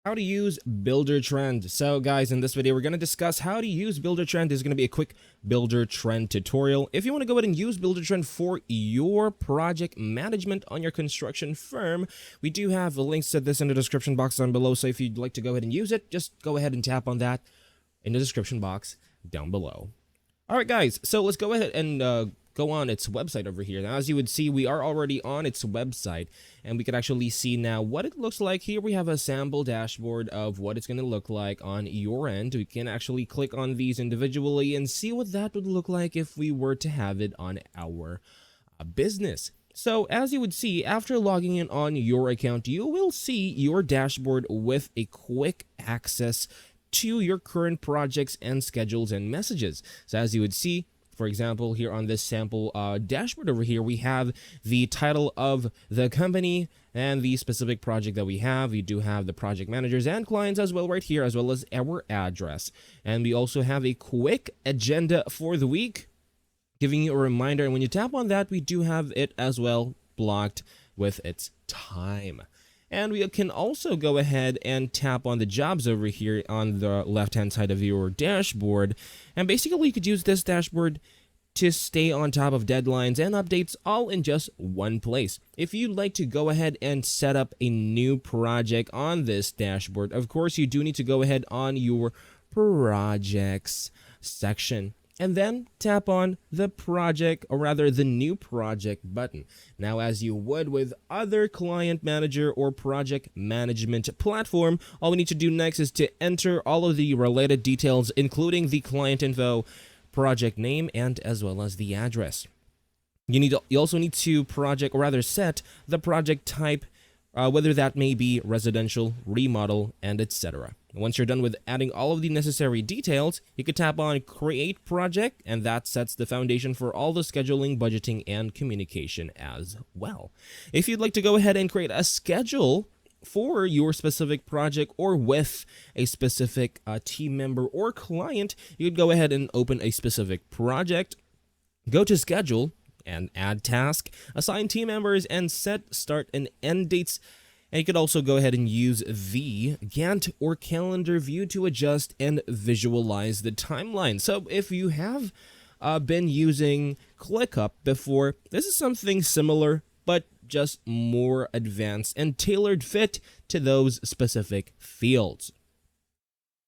How to use Buildertrend. So guys, in this video we're going to discuss how to use Buildertrend. This is going to be a quick Buildertrend tutorial. If you want to go ahead and use Buildertrend for your project management on your construction firm, we do have links to this in the description box down below. So if you'd like to go ahead and use it, just go ahead and tap on that in the description box down below. Alright guys, so let's go ahead and go on its website over here. Now, as you would see, we are already on its website, and we can actually see now what it looks like. Here we have a sample dashboard of what it's going to look like on your end. We can actually click on these individually and see what that would look like if we were to have it on our business. So as you would see, after logging in on your account, you will see your dashboard with a quick access to your current projects and schedules and messages. So as you would see, for example, here on this sample dashboard over here, we have the title of the company and the specific project that we have. We do have the project managers and clients as well right here, as well as our address. And we also have a quick agenda for the week, giving you a reminder. And when you tap on that, we do have it as well blocked with its time. And we can also go ahead and tap on the jobs over here on the left-hand side of your dashboard. And basically, you could use this dashboard to stay on top of deadlines and updates all in just one place. If you'd like to go ahead and set up a new project on this dashboard, of course, you do need to go ahead on your projects section and then tap on the project, or rather the new project button. Now, as you would with other client manager or project management platform, all we need to do next is to enter all of the related details, including the client info, project name, and as well as the address. You also need to set the project type, whether that may be residential, remodel, and etc. Once you're done with adding all of the necessary details, you can tap on Create Project, and that sets the foundation for all the scheduling, budgeting, and communication as well. If you'd like to go ahead and create a schedule for your specific project or with a specific team member or client, you could go ahead and open a specific project, go to Schedule, and add task, assign team members, and set start and end dates. And you could also go ahead and use the Gantt or calendar view to adjust and visualize the timeline. So if you have been using ClickUp before, this is something similar, but just more advanced and tailored fit to those specific fields.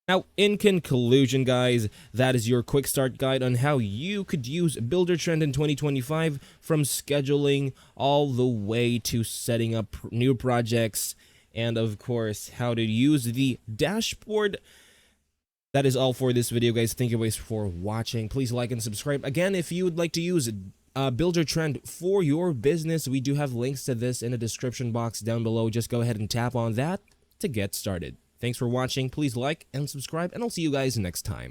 Now, in conclusion, guys, that is your quick start guide on how you could use Buildertrend in 2025, from scheduling all the way to setting up new projects, and of course, how to use the dashboard. That is all for this video, guys. Thank you guys for watching. Please like and subscribe. Again, if you would like to use Buildertrend for your business, we do have links to this in the description box down below. Just go ahead and tap on that to get started. Thanks for watching. Please like and subscribe, and I'll see you guys next time.